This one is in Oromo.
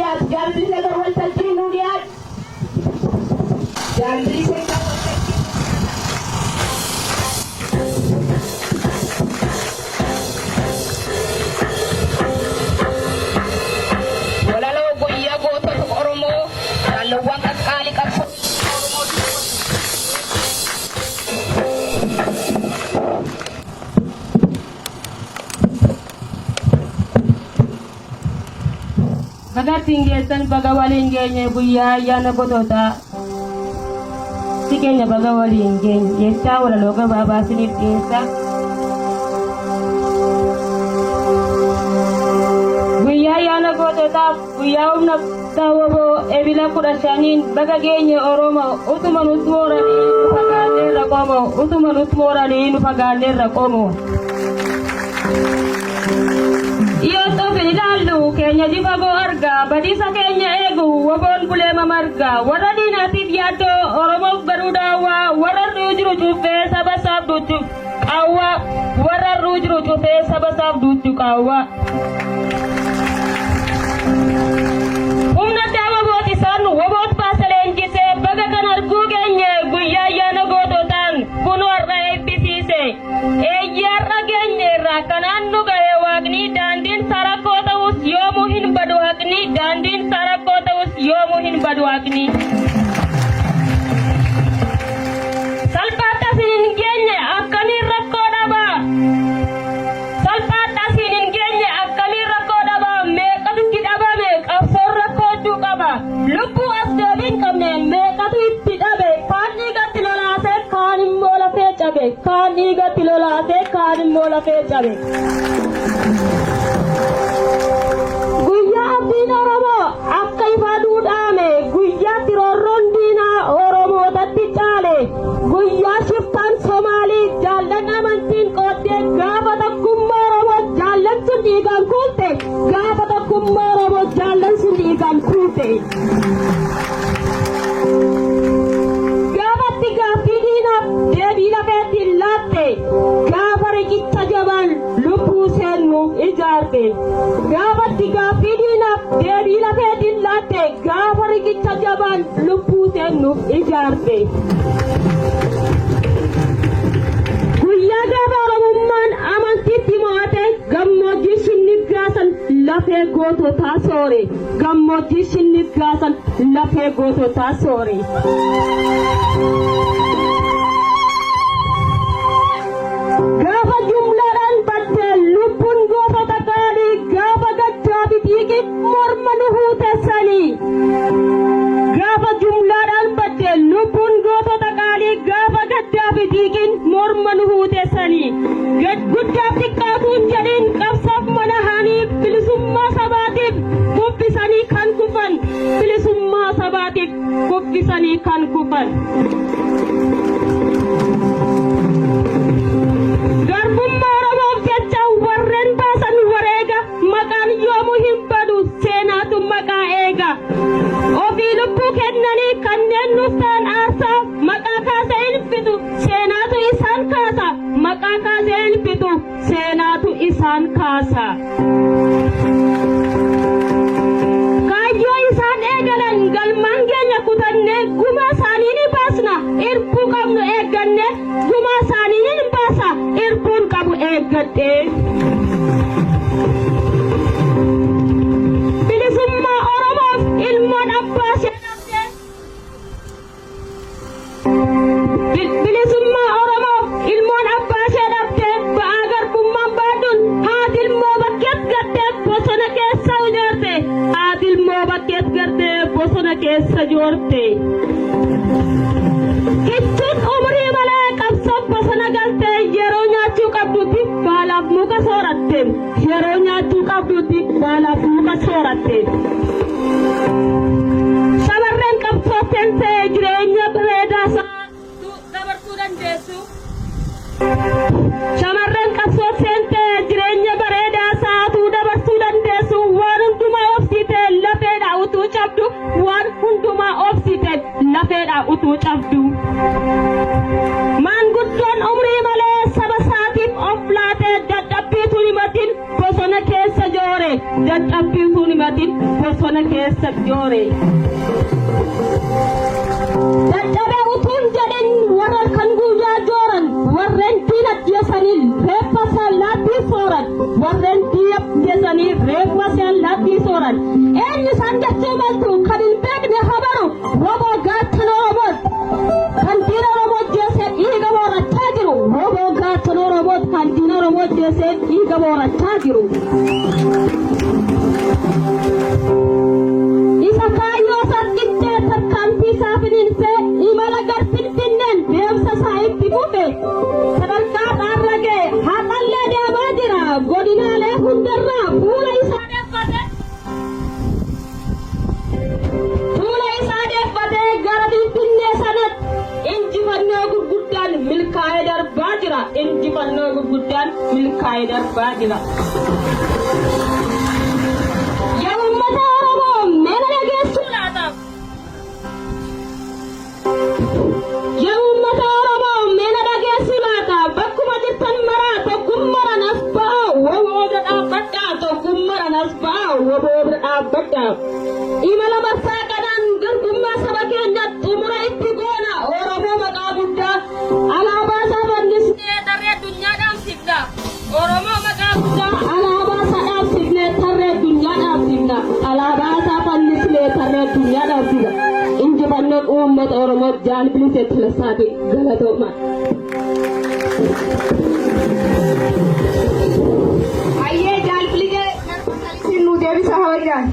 nudiat, jambri segar waltajjii nudiat, jambri segar waltajjii. Walaloo guyyaa gootota Oromoo haalawwan qaqqaalii qabsoo Baga tinggesan baga waliin geenye guyyaa ayyaana gootota si keenya baga waliin geenye jechaa walaloo gabaabaa isiniif dhiyeessa. Guyyaa ayyaana goototaaf guyyaa humna taawwaboo ebila 15 baga geenye Oromoo utuma nuti mooranii nu fagaanneerra qomoo utuma nuti mooranii nu fagaanneerra qomoo. Yoo tofin ilaallu keenya difagoo argaa badiisa keenya eegu woboon buleema margaa warra diinaatiif yaaddoo Oromoof garuu daawwaa warra ruu jiru cuuffee saba isaaf duuchu qaawwaa warra ruu jiru cuuffee saba isaaf duuchu qaawwaa. Humna daawwabooti isaan woboot baasa leenjisee baga kan arguu geenye guyyaa ayyaana goototaan kunoo har'a eebbisiise eeyyaarra geenyeerra kanaan nu ga'e waaqni daandiin sarakkoo ta'us yoomuu hin badu haqni daandiin sarakkoo ta'us yoomuu hin badu haqni. Salphaatti asiin hin geenye akkamiin rakkoo dhabaa salphaatti asiin hin geenye akkamiin rakkoo dhabaa meeqatu itti dhabame qabsoon rakkoochuu qaba lubbuu as deebiin qabne meeqatu itti dhabe kaan dhiigatti lolaasee kaan immoo lafee cabe kaan dhiigatti lolaasee kaan immoo lafee cabe. Guyyaa abdiin Oromoo akka ifa duudhaame guyyaa tiroorroon diinaa Oromootatti caale guyyaa shiftaan Somaalii jaallan amantiin qooddee gaafa tokkummaa Oromoo jaallan sun dhiigaan kuulte gaafa tokkummaa Oromoo jaallan sun dhiigaan kuulte. Gaafatti gaaffii diinaaf deebii lafeetiin laatte gaafa riqicha jabaan lubbuu seennuuf ijaarte. Gaafatti gaaffii diinaaf deebii lafeetiin laatte gaafa riqicha jabaan lubbuu seennuuf ijaarte. Guyyaa gaafa Oromummaan amantiitti mo'ate gammoojjii shinniggaasan lafee goototaa soore gammoojjii shinniggaasan lafee goototaa soore. Gaafa jumlaadhaan baddee lubbuun gootota qaalii gaafa gaddaa bitiiqi morma nu huutessanii. Gaafa jumlaadhaan baddee lubbuun gootota qaalii gaafa gaddaa bitiiqin morma nu huutessanii. Guddaaf xiqqaatuun jedhiin qabsaaf mana haanii bilisummaa sabaatiif kuffisanii kan kufan bilisummaa sabaatiif kuffisanii kan kufan. Garbummaa Oromoof jecha warreen baasan wareega maqaan yoomuu hin badu seenaatu maqaa eega. Ofii lubbuu kennanii kanneen nuuf ta'an aarsaa maqaa kaasee hin fitu seenaatu isaan kaasa maqaa kaasee hin fitu seenaatu isaan kaasa. Kaayyoo isaan eegalan galmaan keenya kutannee gumaa isaanii ni baasna irbuu qabnu eegganne gumaa isaanii ni baasa irbuun qabu eeggadhee. Bilisummaa Oromoof ilmoon abbaa ishee dhabdee. Bilisummaa Oromoof ilmoon abbaa ishee dhabdee ba'aa garbummaan baadhuun haati ilmoo bakkeet gartee bosona keessa joorte haati ilmoo bakkeet gartee bosona keessa joorte. Kitchuun umurii malee qabsoof bosona galtee yeroo nyaachuu qabdutti baalaaf muka sooratte yeroo nyaachuu qabdutti baalaaf muka sooratte. Shamarreen qabsoo seentee jireenya bareedaa isaa dabarsuu dandeessu. Shamarreen qabsoo seentee jireenya bareedaa isaatu dabarsuu dandeessu waan hundumaa obsite lafeedhaa utuu cabdu waan hundumaa obsite lafeedhaa utuu cabdu. Maanguddoon umrii malee saba isaatiif of laatee dadhabbiitu himatiin bosona keessa joora. joore dadhabbii kun himatin bosona keessa joore. Dadhabee utuun jedhin warra kan guyyaa jooran warreen diina dhiyeessanii reeffa sallaattii sooran warreen diina dhiyeessanii reeffa sallaattii sooran eenyu isaan jechuu maltu kan hin beekne habaru roboo gaachan Oromoo kan diina Oromoo jeesee dhiiga boorachaa jiru roboo gaachan Oromoo kan diina Oromoo jeesee dhiiga boorachaa jiru. Isa kaayyoo sarkittee tarkaanfii isaa finiinsee imala gar Finfinneen deemsa isaa itti fufe sadarkaa dhaarragee haqallee deemaa jira godinaalee hundarraa fuula isaa deeffatee gara Finfinnee sanatti injifannoo gurguddaan milkaa'ee darbaa jira injifannoo gurguddaan milkaa'ee darbaa jira. Imala marsaa kanaan garbummaa saba keenyatti xumura itti goona Oromoo maqaa guddaa alaabaa isaa fannisnee tarree addunyaa dhaamsifna Oromoo maqaa guddaa alaabaa isaa dhaamsifnee tarree addunyaa dhaamsifna alaabaa isaa fannisnee tarree addunyaa dhaamsifna injifannoon uummata Oromoo jaan bilisee tilasaati galatooma. Ayyee jaalbilee narfa salisin nu deebisa hawajaan.